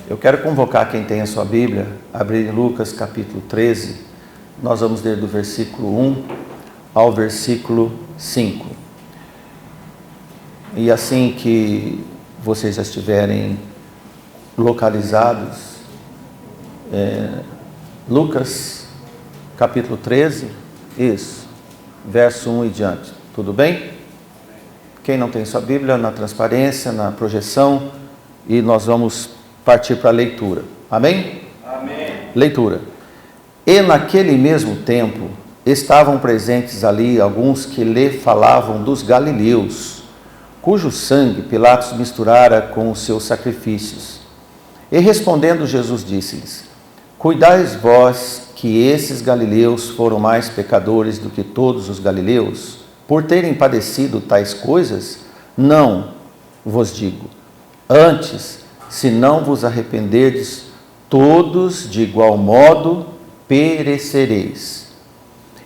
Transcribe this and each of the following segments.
Eu quero convocar quem tem a sua Bíblia, abrir em Lucas capítulo 13, nós vamos ler do versículo 1 ao versículo 5. E assim que vocês já estiverem localizados, Lucas capítulo 13, isso, verso 1 e diante, tudo bem? Quem não tem sua Bíblia, na transparência, na projeção, e nós vamos partir para a leitura. Amém? Amém. Leitura. E naquele mesmo tempo estavam presentes ali alguns que lhe falavam dos galileus, cujo sangue Pilatos misturara com os seus sacrifícios. E respondendo Jesus disse-lhes: Cuidais vós que esses galileus foram mais pecadores do que todos os galileus, por terem padecido tais coisas? Não vos digo. Antes, se não vos arrependerdes, todos de igual modo perecereis.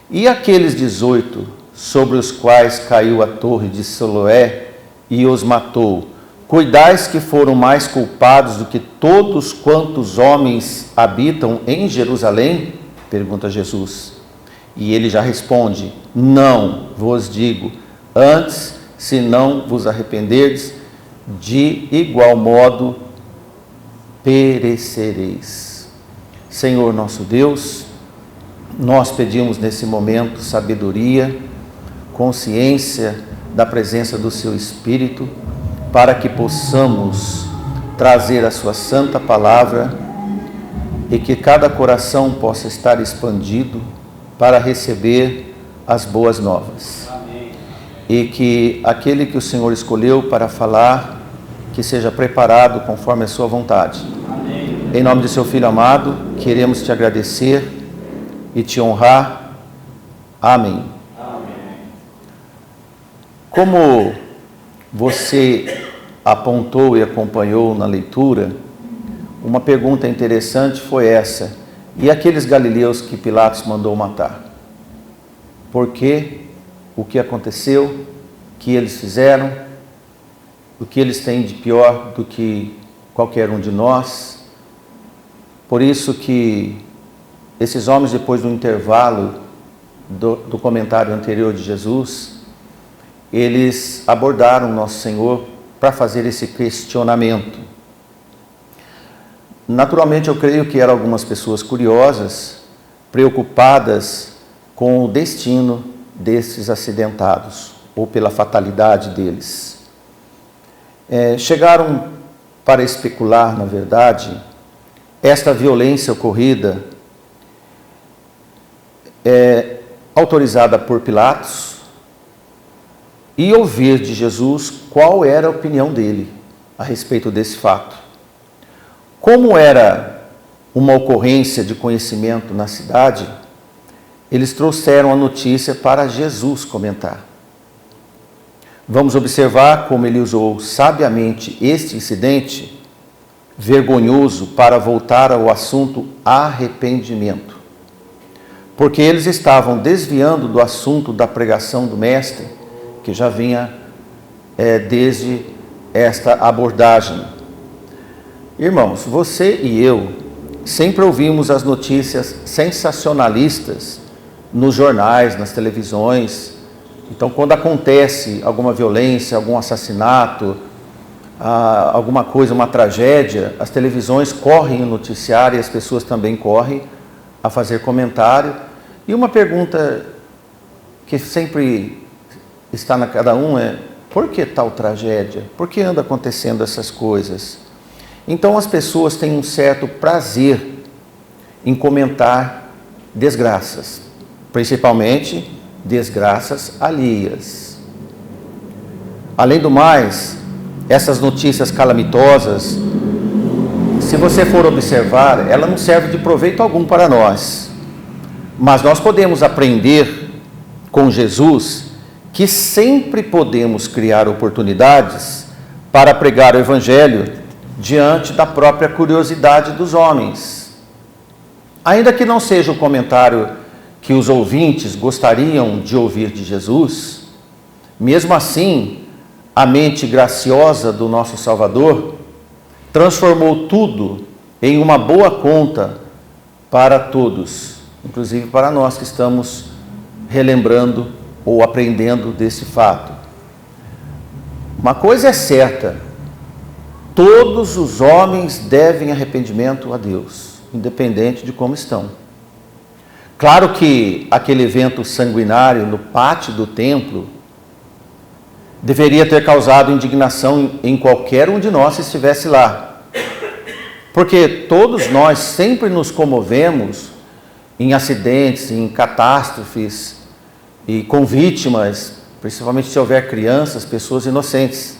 E aqueles 18, sobre os quais caiu a torre de Siloé e os matou, cuidais que foram mais culpados do que todos quantos homens habitam em Jerusalém? Pergunta Jesus. E ele já responde: Não vos digo. Antes, se não vos arrependerdes, de igual modo perecereis. Senhor nosso Deus, nós pedimos nesse momento sabedoria, consciência da presença do Seu Espírito, para que possamos trazer a Sua santa palavra e que cada coração possa estar expandido para receber as boas novas. Amém. E que aquele que o Senhor escolheu para falar, que seja preparado conforme a sua vontade. Amém. Em nome de seu Filho amado, queremos te agradecer e te honrar. Amém. Amém. Como você apontou e acompanhou na leitura, uma pergunta interessante foi essa: e aqueles galileus que Pilatos mandou matar? Por quê? O que aconteceu? O que eles fizeram? O que eles têm de pior do que qualquer um de nós? Por isso que esses homens, depois do intervalo do comentário anterior de Jesus, eles abordaram nosso Senhor para fazer esse questionamento. Naturalmente, eu creio que eram algumas pessoas curiosas, preocupadas com o destino desses acidentados, ou pela fatalidade deles. Chegaram para especular, na verdade, esta violência ocorrida, autorizada por Pilatos, e ouvir de Jesus qual era a opinião dele a respeito desse fato. Como era uma ocorrência de conhecimento na cidade, eles trouxeram a notícia para Jesus comentar. Vamos observar como ele usou sabiamente este incidente vergonhoso para voltar ao assunto arrependimento. Porque eles estavam desviando do assunto da pregação do Mestre, que já vinha desde esta abordagem. Irmãos, você e eu sempre ouvimos as notícias sensacionalistas nos jornais, nas televisões. Então, quando acontece alguma violência, algum assassinato, alguma coisa, uma tragédia, as televisões correm o noticiário e as pessoas também correm a fazer comentário. E uma pergunta que sempre está na cada um é: por que tal tragédia? Por que anda acontecendo essas coisas? Então, as pessoas têm um certo prazer em comentar desgraças, principalmente desgraças alheias. Além do mais, essas notícias calamitosas, se você for observar, ela não serve de proveito algum para nós. Mas nós podemos aprender com Jesus que sempre podemos criar oportunidades para pregar o Evangelho diante da própria curiosidade dos homens. Ainda que não seja o comentário que os ouvintes gostariam de ouvir de Jesus, mesmo assim, a mente graciosa do nosso Salvador transformou tudo em uma boa conta para todos, inclusive para nós que estamos relembrando ou aprendendo desse fato. Uma coisa é certa: todos os homens devem arrependimento a Deus, independente de como estão. Claro que aquele evento sanguinário no pátio do templo deveria ter causado indignação em qualquer um de nós se estivesse lá. Porque todos nós sempre nos comovemos em acidentes, em catástrofes e com vítimas, principalmente se houver crianças, pessoas inocentes.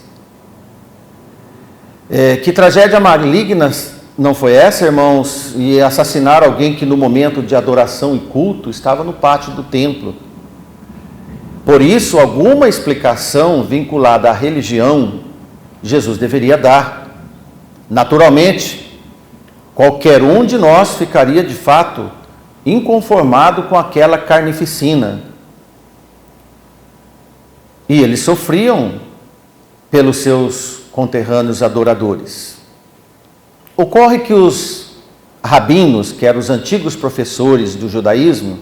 Que tragédia maligna não foi essa, irmãos? E assassinar alguém que no momento de adoração e culto estava no pátio do templo. Por isso, alguma explicação vinculada à religião Jesus deveria dar. Naturalmente, qualquer um de nós ficaria de fato inconformado com aquela carnificina. E eles sofriam pelos seus conterrâneos adoradores. Ocorre que os rabinos, que eram os antigos professores do judaísmo,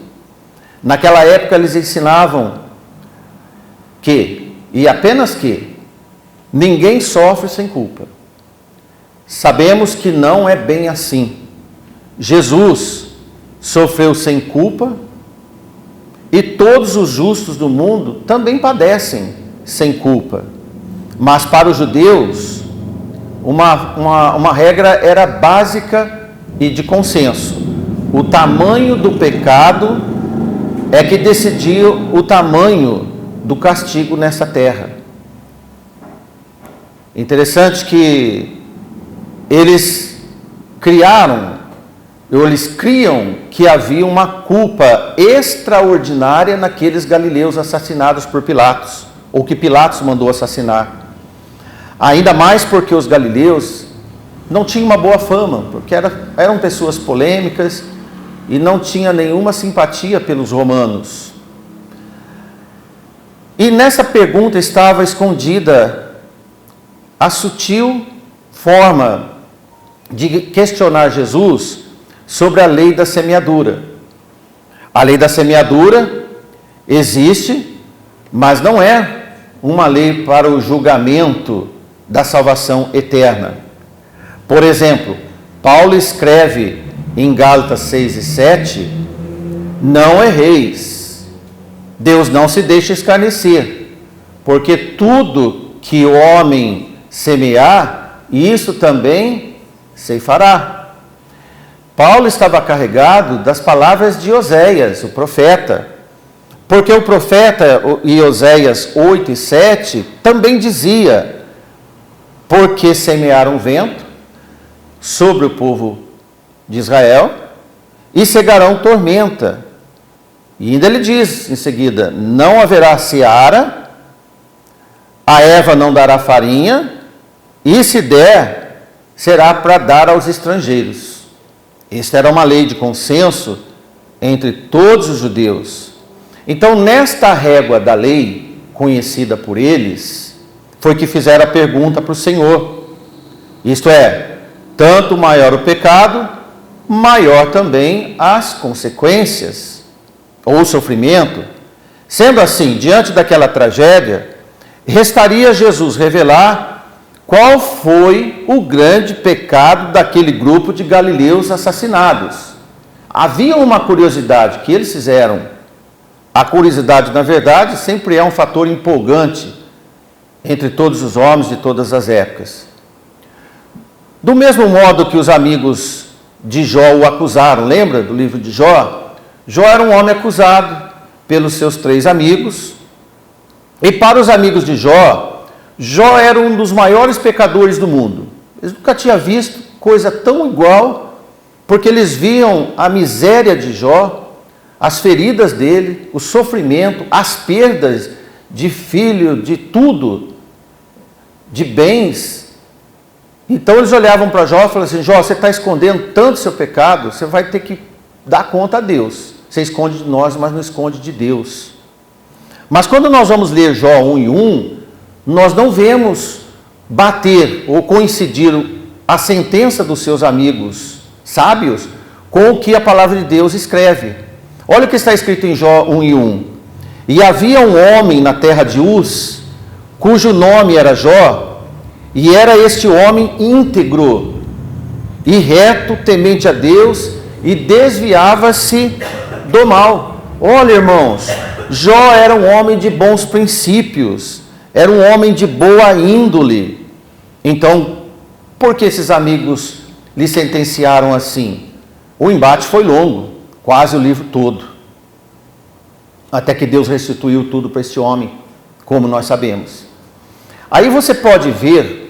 naquela época eles ensinavam que, e apenas que, ninguém sofre sem culpa. Sabemos que não é bem assim. Jesus sofreu sem culpa e todos os justos do mundo também padecem sem culpa. Mas para os judeus, uma regra era básica e de consenso: o tamanho do pecado é que decidia o tamanho do castigo nessa terra. Interessante que eles criam que havia uma culpa extraordinária naqueles galileus assassinados por Pilatos, ou que Pilatos mandou assassinar. Ainda mais porque os galileus não tinham uma boa fama, porque eram pessoas polêmicas e não tinham nenhuma simpatia pelos romanos. E nessa pergunta estava escondida a sutil forma de questionar Jesus sobre a lei da semeadura. A lei da semeadura existe, mas não é uma lei para o julgamento da salvação eterna. Por exemplo, Paulo escreve em Gálatas 6 e 7, não erreis. Deus não se deixa escarnecer, porque tudo que o homem semear, isso também ceifará. Paulo estava carregado das palavras de Oséias, o profeta, porque o profeta em Oséias 8 e 7 também dizia: porque semearam vento sobre o povo de Israel e cegarão tormenta. E ainda ele diz em seguida: não haverá seara, a erva não dará farinha, e se der, será para dar aos estrangeiros. Esta era uma lei de consenso entre todos os judeus. Então, nesta régua da lei, conhecida por eles, foi que fizeram a pergunta para o Senhor. Isto é, tanto maior o pecado, maior também as consequências ou sofrimento. Sendo assim, diante daquela tragédia, restaria Jesus revelar qual foi o grande pecado daquele grupo de galileus assassinados. Havia uma curiosidade que eles fizeram. A curiosidade, na verdade, sempre é um fator empolgante entre todos os homens de todas as épocas. Do mesmo modo que os amigos de Jó o acusaram, lembra do livro de Jó? Jó era um homem acusado pelos seus 3 amigos, e para os amigos de Jó, Jó era um dos maiores pecadores do mundo. Eles nunca tinham visto coisa tão igual, porque eles viam a miséria de Jó, as feridas dele, o sofrimento, as perdas de filho, de tudo, de bens. Então eles olhavam para Jó e falavam assim: Jó, você está escondendo tanto seu pecado, você vai ter que dar conta a Deus. Você esconde de nós, mas não esconde de Deus. Mas quando nós vamos ler Jó 1:1, nós não vemos bater ou coincidir a sentença dos seus amigos sábios com o que a palavra de Deus escreve. Olha o que está escrito em Jó 1:1. E havia um homem na terra de Uz, cujo nome era Jó, e era este homem íntegro e reto, temente a Deus, e desviava-se do mal. Olha, irmãos, Jó era um homem de bons princípios, era um homem de boa índole. Então, por que esses amigos lhe sentenciaram assim? O embate foi longo, quase o livro todo, até que Deus restituiu tudo para esse homem, como nós sabemos. Aí você pode ver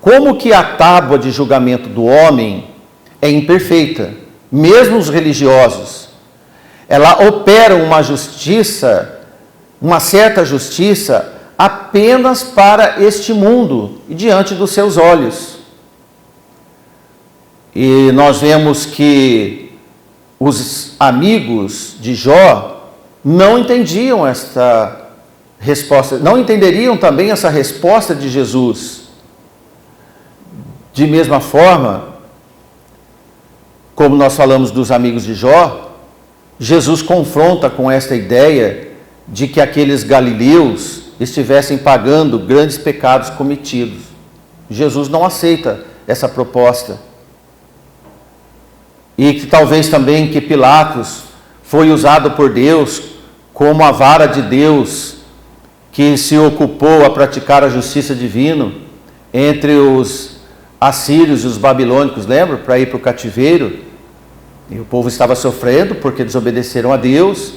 como que a tábua de julgamento do homem é imperfeita, mesmo os religiosos. Ela opera uma justiça, uma certa justiça, apenas para este mundo e diante dos seus olhos. E nós vemos que os amigos de Jó não entendiam esta resposta, não entenderiam também essa resposta de Jesus. De mesma forma, como nós falamos dos amigos de Jó, Jesus confronta com esta ideia de que aqueles galileus estivessem pagando grandes pecados cometidos. Jesus não aceita essa proposta. E que talvez também que Pilatos foi usado por Deus como a vara de Deus que se ocupou a praticar a justiça divina entre os assírios e os babilônicos, lembra? Para ir para o cativeiro. E o povo estava sofrendo porque desobedeceram a Deus.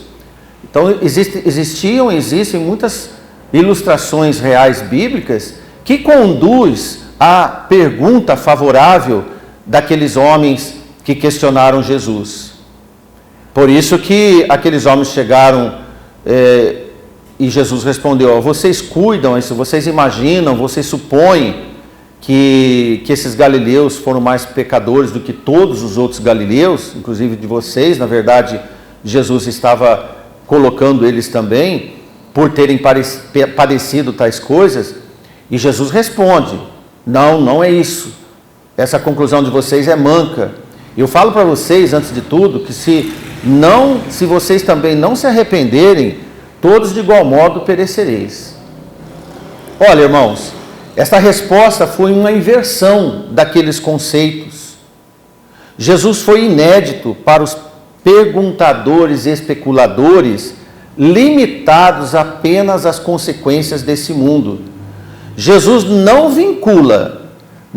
Então existem muitas ilustrações reais bíblicas que conduz à pergunta favorável daqueles homens que questionaram Jesus. Por isso que aqueles homens chegaram e Jesus respondeu: vocês cuidam isso, vocês imaginam, vocês supõem que esses galileus foram mais pecadores do que todos os outros galileus, inclusive de vocês. Na verdade, Jesus estava colocando eles também por terem padecido tais coisas. E Jesus responde: não é isso. Essa conclusão de vocês é manca. Eu falo para vocês, antes de tudo, que se vocês também não se arrependerem, todos de igual modo perecereis. Olha, irmãos, essa resposta foi uma inversão daqueles conceitos. Jesus foi inédito para os perguntadores e especuladores limitados apenas às consequências desse mundo. Jesus não vincula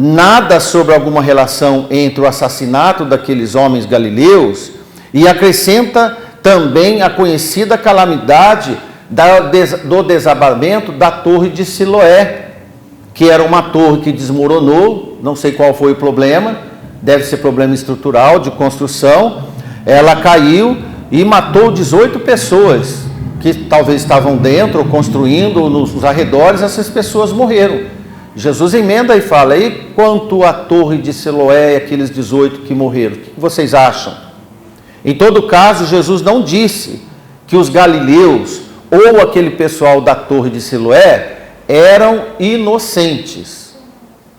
nada sobre alguma relação entre o assassinato daqueles homens galileus e acrescenta também a conhecida calamidade do desabamento da torre de Siloé, que era uma torre que desmoronou, não sei qual foi o problema, deve ser problema estrutural, de construção. Ela caiu e matou 18 pessoas, que talvez estavam dentro, ou construindo, ou nos arredores. Essas pessoas morreram. Jesus emenda e fala: e quanto à torre de Siloé e aqueles 18 que morreram, o que vocês acham? Em todo caso, Jesus não disse que os galileus, ou aquele pessoal da torre de Siloé, eram inocentes.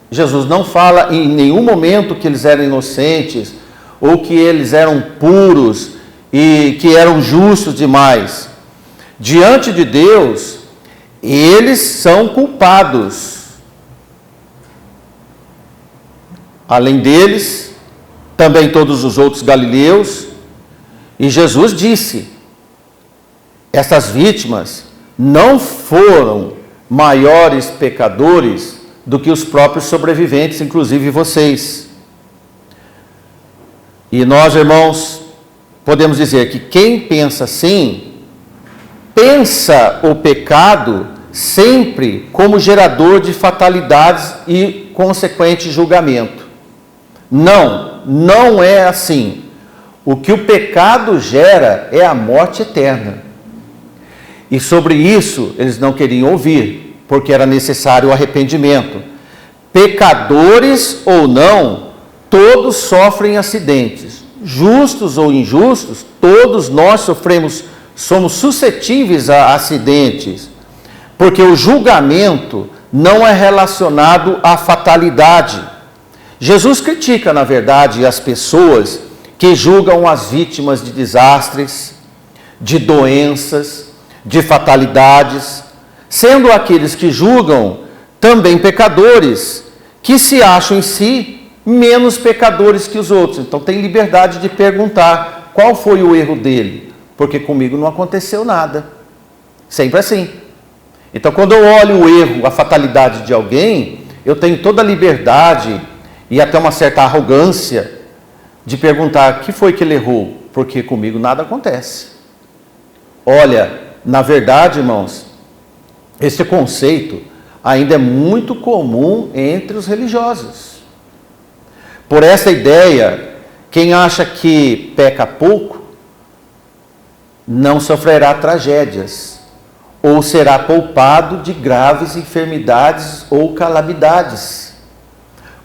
Jesus não fala em nenhum momento que eles eram inocentes, ou que eles eram puros e que eram justos demais. Diante de Deus, eles são culpados. Além deles, também todos os outros galileus. E Jesus disse: essas vítimas não foram maiores pecadores do que os próprios sobreviventes, inclusive vocês. E nós, irmãos, podemos dizer que quem pensa assim, pensa o pecado sempre como gerador de fatalidades e consequente julgamento. Não é assim. O que o pecado gera é a morte eterna. E sobre isso eles não queriam ouvir, porque era necessário o arrependimento. Pecadores ou não, todos sofrem acidentes. Justos ou injustos, todos nós somos suscetíveis a acidentes. Porque o julgamento não é relacionado à fatalidade. Jesus critica, na verdade, as pessoas que julgam as vítimas de desastres, de doenças, de fatalidades, sendo aqueles que julgam também pecadores, que se acham em si menos pecadores que os outros. Então tem liberdade de perguntar qual foi o erro dele, porque comigo não aconteceu nada. Sempre assim. Então quando eu olho o erro, a fatalidade de alguém, eu tenho toda a liberdade e até uma certa arrogância de perguntar: que foi que ele errou? Porque comigo nada acontece. Olha, na verdade, irmãos, esse conceito ainda é muito comum entre os religiosos. Por essa ideia, quem acha que peca pouco não sofrerá tragédias, ou será poupado de graves enfermidades ou calamidades.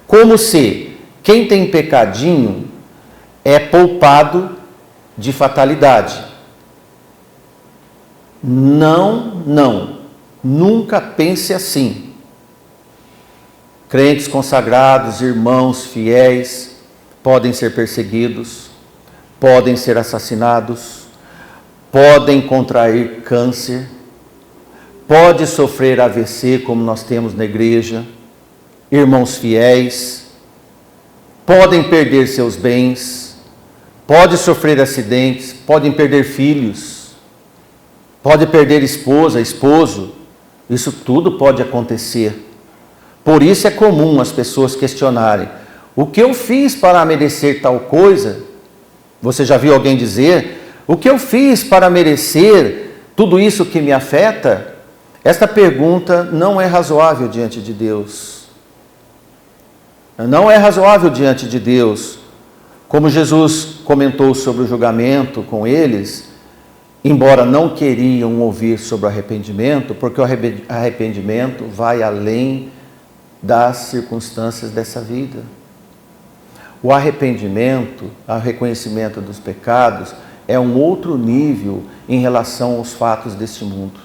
Como se quem tem pecadinho é poupado de fatalidade. Não, nunca pense assim. Crentes consagrados, irmãos fiéis, podem ser perseguidos, podem ser assassinados, podem contrair câncer, pode sofrer AVC, como nós temos na igreja, irmãos fiéis, podem perder seus bens, podem sofrer acidentes, podem perder filhos, pode perder esposa, esposo, isso tudo pode acontecer. Por isso é comum as pessoas questionarem: o que eu fiz para merecer tal coisa? Você já viu alguém dizer: o que eu fiz para merecer tudo isso que me afeta? Esta pergunta não é razoável diante de Deus. Não é razoável diante de Deus. Como Jesus comentou sobre o julgamento com eles, embora não queriam ouvir sobre o arrependimento, porque o arrependimento vai além das circunstâncias dessa vida. O arrependimento, o reconhecimento dos pecados, é um outro nível em relação aos fatos deste mundo.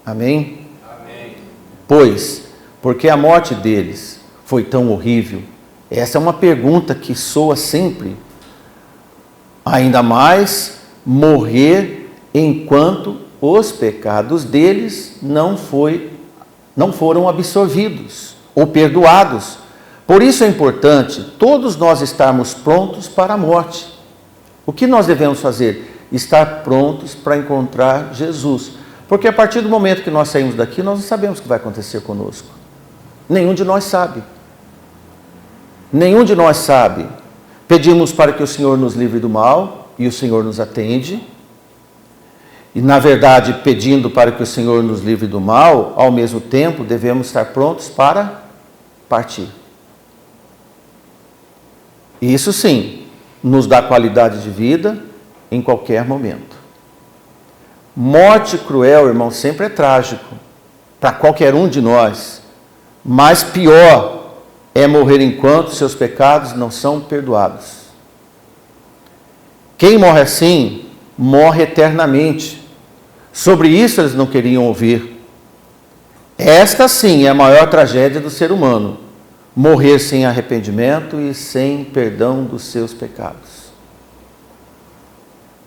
Amém? Amém. Pois, porque a morte deles foi tão horrível? Essa é uma pergunta que soa sempre. Ainda mais morrer enquanto os pecados deles não foram absorvidos ou perdoados. Por isso é importante todos nós estarmos prontos para a morte. O que nós devemos fazer? Estar prontos para encontrar Jesus. Porque a partir do momento que nós saímos daqui, nós não sabemos o que vai acontecer conosco. Nenhum de nós sabe. Nenhum de nós sabe. Pedimos para que o Senhor nos livre do mal e o Senhor nos atende. E, na verdade, pedindo para que o Senhor nos livre do mal, ao mesmo tempo, devemos estar prontos para partir. E isso sim, nos dá qualidade de vida em qualquer momento. Morte cruel, irmão, sempre é trágico para qualquer um de nós. Mas pior é morrer enquanto seus pecados não são perdoados. Quem morre assim, morre eternamente. Sobre isso eles não queriam ouvir. Esta sim é a maior tragédia do ser humano: morrer sem arrependimento e sem perdão dos seus pecados.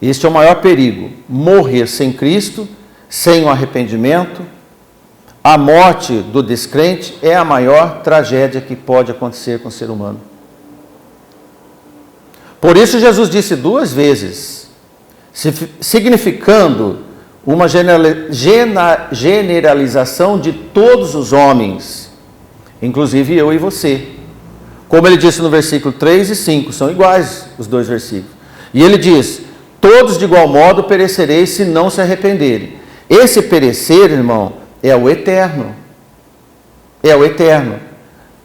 Este é o maior perigo: morrer sem Cristo, sem o arrependimento. A morte do descrente é a maior tragédia que pode acontecer com o ser humano. Por isso Jesus disse 2 vezes, significando uma generalização de todos os homens, inclusive eu e você. Como ele disse no versículo 3 e 5, são iguais os 2 versículos. E ele diz: todos de igual modo perecereis se não se arrependerem. Esse perecer, irmão, é o eterno. É o eterno.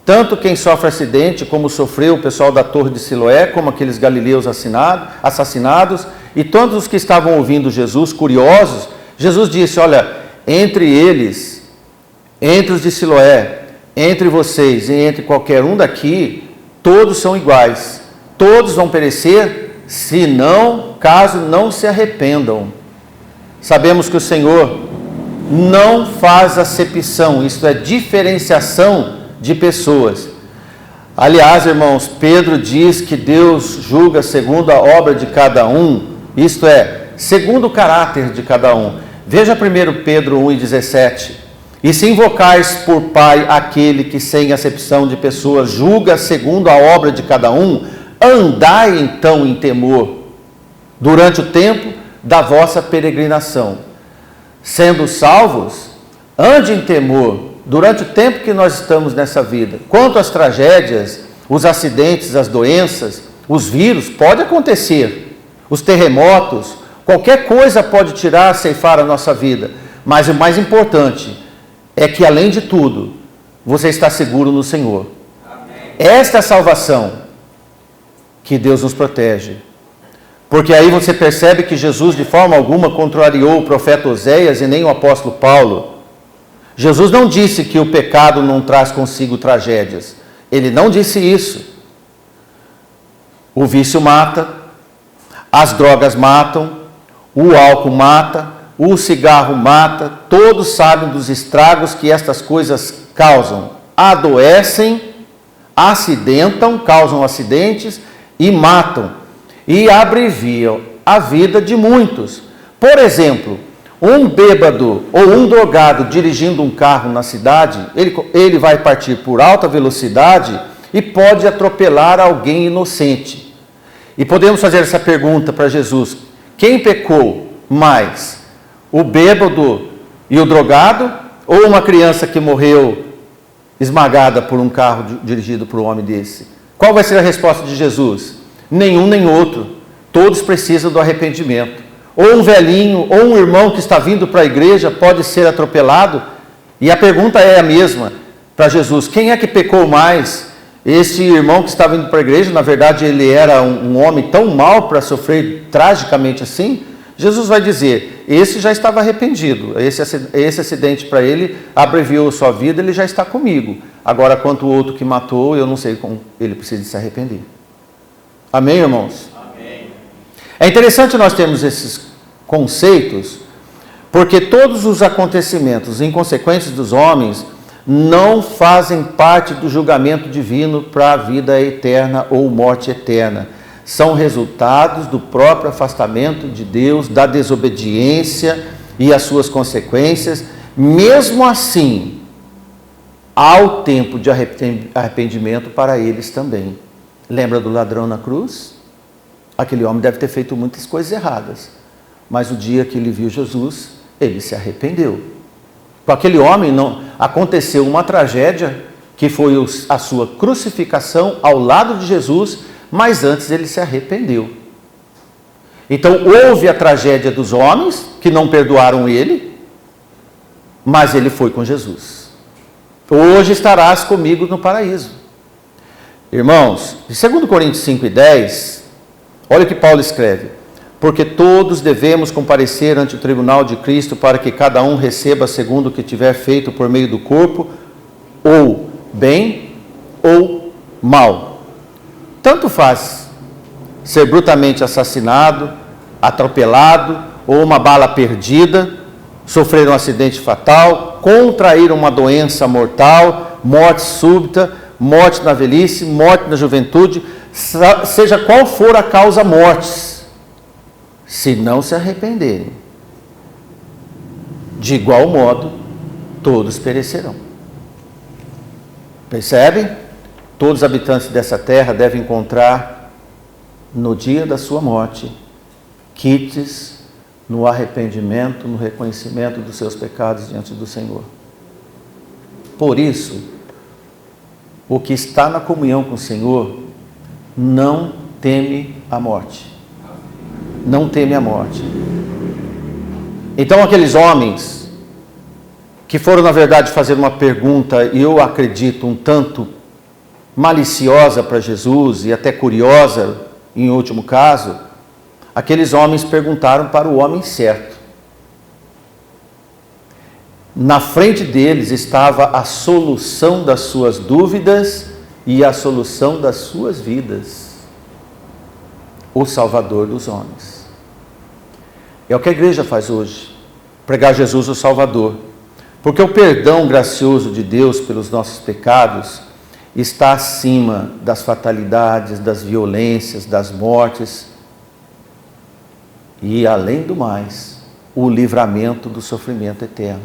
Tanto quem sofre acidente, como sofreu o pessoal da Torre de Siloé, como aqueles galileus assassinados, e todos os que estavam ouvindo Jesus, curiosos, Jesus disse: olha, entre eles, entre os de Siloé, entre vocês e entre qualquer um daqui, todos são iguais. Todos vão perecer, se não, caso não se arrependam. Sabemos que o Senhor não faz acepção, isto é, diferenciação de pessoas. Aliás, irmãos, Pedro diz que Deus julga segundo a obra de cada um, isto é, segundo o caráter de cada um. Veja 1 Pedro 1,17. E se invocais por Pai aquele que sem acepção de pessoas julga segundo a obra de cada um, andai então em temor durante o tempo da vossa peregrinação. Sendo salvos, ande em temor durante o tempo que nós estamos nessa vida. Quanto às tragédias, os acidentes, as doenças, os vírus, pode acontecer, os terremotos, qualquer coisa pode tirar, ceifar a nossa vida, mas o mais importante é que, além de tudo, você está seguro no Senhor. Amém. Esta é a salvação que Deus nos protege. Porque aí você percebe que Jesus de forma alguma contrariou o profeta Oséias e nem o apóstolo Paulo. Jesus não disse que o pecado não traz consigo tragédias. Ele não disse isso. O vício mata, as drogas matam, o álcool mata, o cigarro mata, todos sabem dos estragos que estas coisas causam. Adoecem, acidentam, causam acidentes e matam. E abreviam a vida de muitos. Por exemplo, um bêbado ou um drogado dirigindo um carro na cidade, ele vai partir por alta velocidade e pode atropelar alguém inocente. E podemos fazer essa pergunta para Jesus: quem pecou mais? O bêbado e o drogado, ou uma criança que morreu esmagada por um carro dirigido por um homem desse? Qual vai ser a resposta de Jesus? Nenhum nem outro. Todos precisam do arrependimento. Ou um velhinho, ou um irmão que está vindo para a igreja pode ser atropelado. E a pergunta é a mesma para Jesus: quem é que pecou mais? Esse irmão que está vindo para a igreja, na verdade ele era um homem tão mau para sofrer tragicamente assim? Jesus vai dizer: esse já estava arrependido, esse acidente para ele abreviou a sua vida, ele já está comigo. Agora, quanto o outro que matou, eu não sei como ele precisa se arrepender. Amém, irmãos? Amém. É interessante nós termos esses conceitos, porque todos os acontecimentos inconsequentes dos homens não fazem parte do julgamento divino para a vida eterna ou morte eterna. São resultados do próprio afastamento de Deus, da desobediência e as suas consequências. Mesmo assim, há o tempo de arrependimento para eles também. Lembra do ladrão na cruz? Aquele homem deve ter feito muitas coisas erradas, mas o dia que ele viu Jesus, ele se arrependeu. Com aquele homem não aconteceu uma tragédia, que foi a sua crucificação ao lado de Jesus, mas antes ele se arrependeu. Então houve a tragédia dos homens, que não perdoaram ele, mas ele foi com Jesus. Hoje estarás comigo no paraíso. Irmãos, em 2 Coríntios 5:10, olha o que Paulo escreve: porque todos devemos comparecer ante o tribunal de Cristo, para que cada um receba segundo o que tiver feito por meio do corpo, ou bem ou mal. Tanto faz ser brutamente assassinado, atropelado, ou uma bala perdida, sofrer um acidente fatal, contrair uma doença mortal, morte súbita, morte na velhice, morte na juventude, seja qual for a causa mortes, se não se arrependerem, de igual modo, todos perecerão. Percebem? Todos os habitantes dessa terra devem encontrar, no dia da sua morte, quites no arrependimento, no reconhecimento dos seus pecados diante do Senhor. Por isso, o que está na comunhão com o Senhor não teme a morte. Não teme a morte. Então aqueles homens que foram, na verdade, fazer uma pergunta, e eu acredito um tanto maliciosa para Jesus e até curiosa, em último caso, aqueles homens perguntaram para o homem certo. Na frente deles estava a solução das suas dúvidas e a solução das suas vidas. O Salvador dos homens. É o que a igreja faz hoje. Pregar Jesus o Salvador. Porque o perdão gracioso de Deus pelos nossos pecados, está acima das fatalidades, das violências, das mortes e, além do mais, o livramento do sofrimento eterno.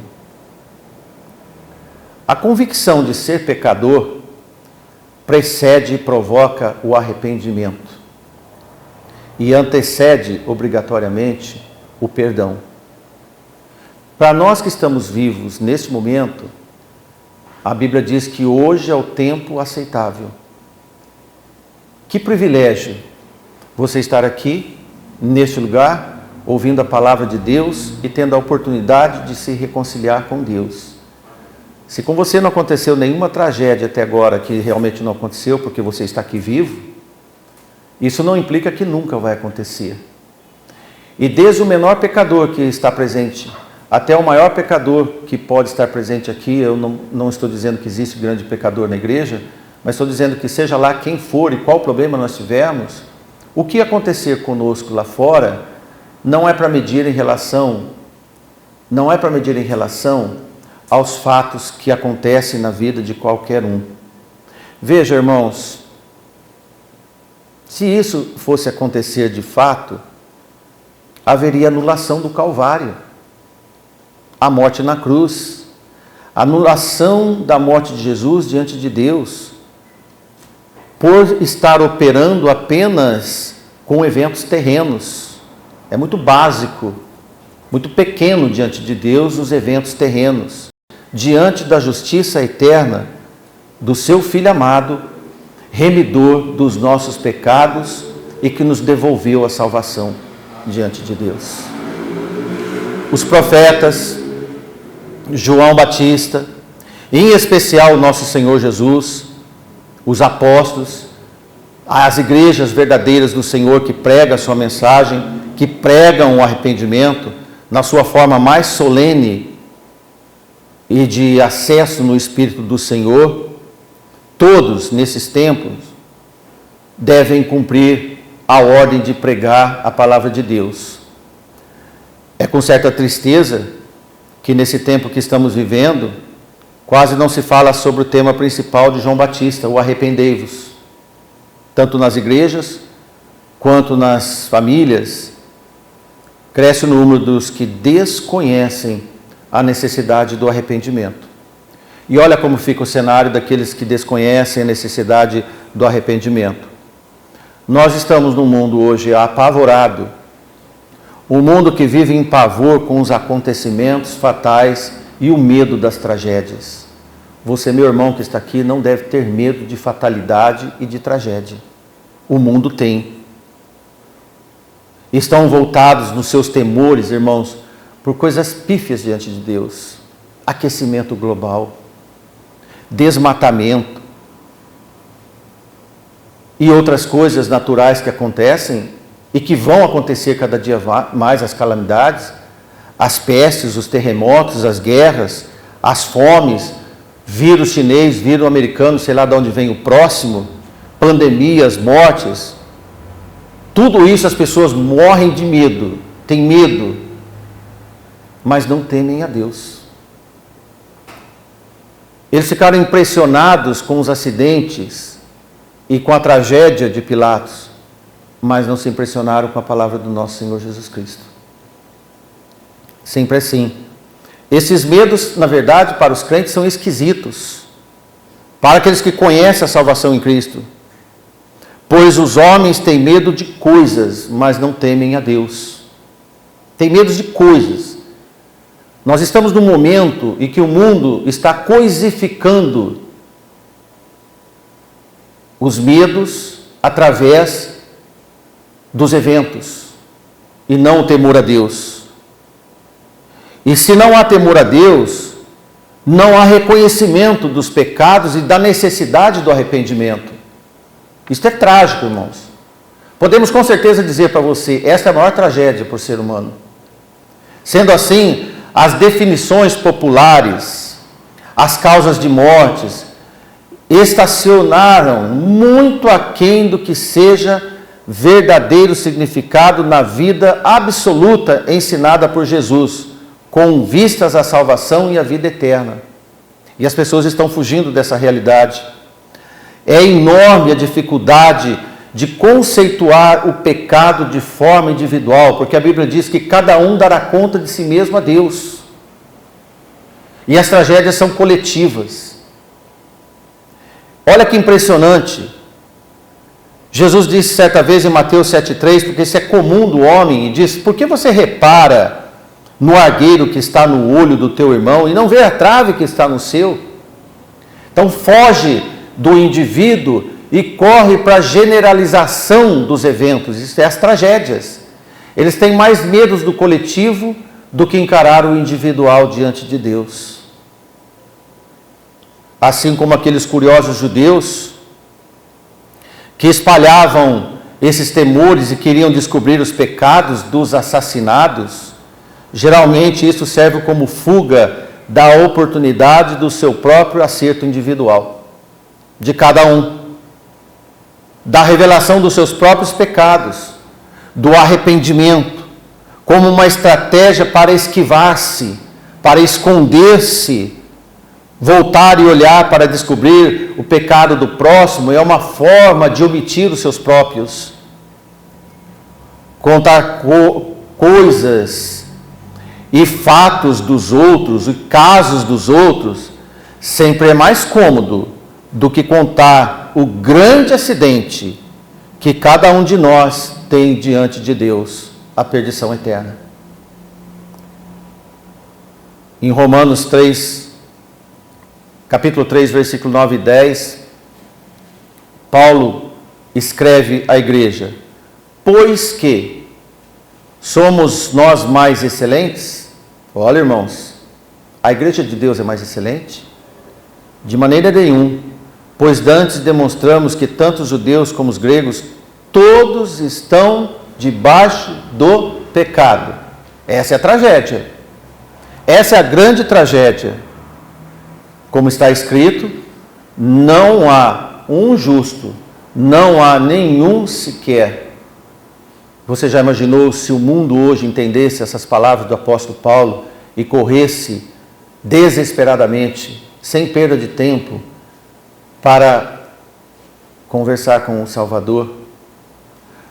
A convicção de ser pecador precede e provoca o arrependimento e antecede obrigatoriamente o perdão. Para nós que estamos vivos neste momento, a Bíblia diz que hoje é o tempo aceitável. Que privilégio você estar aqui, neste lugar, ouvindo a palavra de Deus e tendo a oportunidade de se reconciliar com Deus. Se com você não aconteceu nenhuma tragédia até agora, que realmente não aconteceu porque você está aqui vivo, isso não implica que nunca vai acontecer. E desde o menor pecador que está presente até o maior pecador que pode estar presente aqui, eu não estou dizendo que existe grande pecador na igreja, mas estou dizendo que seja lá quem for e qual problema nós tivermos, o que acontecer conosco lá fora não é para medir em relação aos fatos que acontecem na vida de qualquer um. Veja, irmãos, se isso fosse acontecer de fato, haveria anulação do Calvário, a morte na cruz, a anulação da morte de Jesus diante de Deus, por estar operando apenas com eventos terrenos. É muito básico, muito pequeno diante de Deus os eventos terrenos, diante da justiça eterna do seu Filho amado, remidor dos nossos pecados e que nos devolveu a salvação diante de Deus. Os profetas, João Batista, em especial o nosso Senhor Jesus, os apóstolos, as igrejas verdadeiras do Senhor que pregam a sua mensagem, que pregam o arrependimento na sua forma mais solene e de acesso no Espírito do Senhor, todos nesses tempos devem cumprir a ordem de pregar a palavra de Deus. É com certa tristeza que nesse tempo que estamos vivendo, quase não se fala sobre o tema principal de João Batista, o arrependei-vos. Tanto nas igrejas, quanto nas famílias, cresce o número dos que desconhecem a necessidade do arrependimento. E olha como fica o cenário daqueles que desconhecem a necessidade do arrependimento. Nós estamos num mundo hoje apavorado, um mundo que vive em pavor com os acontecimentos fatais e o medo das tragédias. Você, meu irmão que está aqui, não deve ter medo de fatalidade e de tragédia. O mundo tem. Estão voltados nos seus temores, irmãos, por coisas pífias diante de Deus. Aquecimento global, desmatamento e outras coisas naturais que acontecem e que vão acontecer cada dia mais, as calamidades, as pestes, os terremotos, as guerras, as fomes, vírus chinês, vírus americano, sei lá de onde vem o próximo, pandemias, mortes. Tudo isso as pessoas morrem de medo, têm medo, mas não temem a Deus. Eles ficaram impressionados com os acidentes e com a tragédia de Pilatos, mas não se impressionaram com a palavra do nosso Senhor Jesus Cristo. Sempre assim. Esses medos, na verdade, para os crentes são esquisitos. Para aqueles que conhecem a salvação em Cristo. Pois os homens têm medo de coisas, mas não temem a Deus. Têm medo de coisas. Nós estamos num momento em que o mundo está coisificando os medos através dos eventos e não o temor a Deus. E se não há temor a Deus, não há reconhecimento dos pecados e da necessidade do arrependimento. Isso é trágico, irmãos. Podemos com certeza dizer para você, esta é a maior tragédia por ser humano. Sendo assim, as definições populares, as causas de mortes, estacionaram muito aquém do que seja verdadeiro significado na vida absoluta ensinada por Jesus, com vistas à salvação e à vida eterna. E as pessoas estão fugindo dessa realidade. É enorme a dificuldade de conceituar o pecado de forma individual, porque a Bíblia diz que cada um dará conta de si mesmo a Deus. E as tragédias são coletivas. Olha que impressionante. Jesus disse certa vez em Mateus 7,3, porque isso é comum do homem, e diz: por que você repara no argueiro que está no olho do teu irmão e não vê a trave que está no seu? Então foge do indivíduo e corre para a generalização dos eventos, isso é as tragédias. Eles têm mais medo do coletivo do que encarar o individual diante de Deus. Assim como aqueles curiosos judeus que espalhavam esses temores e queriam descobrir os pecados dos assassinados, geralmente isso serve como fuga da oportunidade do seu próprio acerto individual, de cada um, da revelação dos seus próprios pecados, do arrependimento, como uma estratégia para esquivar-se, para esconder-se. Voltar e olhar para descobrir o pecado do próximo é uma forma de omitir os seus próprios. Contar coisas e fatos dos outros, e casos dos outros, sempre é mais cômodo do que contar o grande acidente que cada um de nós tem diante de Deus, a perdição eterna. Em Romanos 3, capítulo 3, versículo 9 e 10, Paulo escreve à igreja: pois que somos nós mais excelentes? Olha, irmãos, a igreja de Deus é mais excelente? De maneira nenhuma, pois dantes demonstramos que tanto os judeus como os gregos, todos estão debaixo do pecado. Essa é a tragédia. Essa é a grande tragédia. Como está escrito, não há um justo, não há nenhum sequer. Você já imaginou se o mundo hoje entendesse essas palavras do apóstolo Paulo e corresse desesperadamente, sem perda de tempo, para conversar com o Salvador?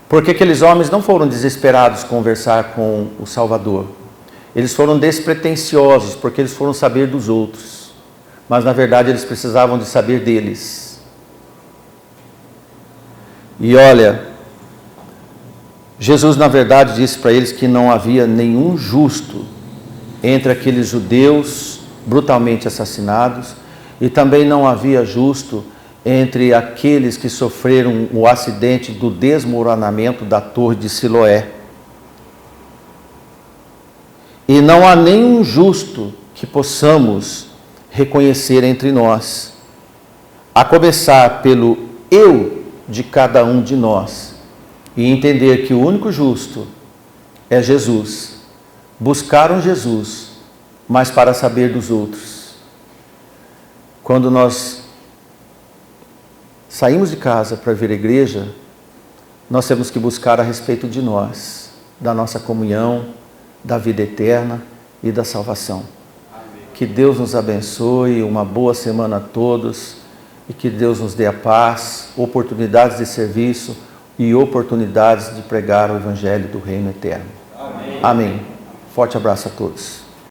Porque aqueles homens não foram desesperados conversar com o Salvador. Eles foram despretensiosos, porque eles foram saber dos outros. Mas na verdade eles precisavam de saber deles. E olha, Jesus na verdade disse para eles que não havia nenhum justo entre aqueles judeus brutalmente assassinados, e também não havia justo entre aqueles que sofreram o acidente do desmoronamento da torre de Siloé. E não há nenhum justo que possamos reconhecer entre nós, a começar pelo eu de cada um de nós, e entender que o único justo é Jesus. Buscaram Jesus, mas para saber dos outros. Quando nós saímos de casa para vir à igreja, nós temos que buscar a respeito de nós, da nossa comunhão, da vida eterna e da salvação. Que Deus nos abençoe, uma boa semana a todos, e que Deus nos dê a paz, oportunidades de serviço e oportunidades de pregar o Evangelho do Reino Eterno. Amém. Amém. Forte abraço a todos.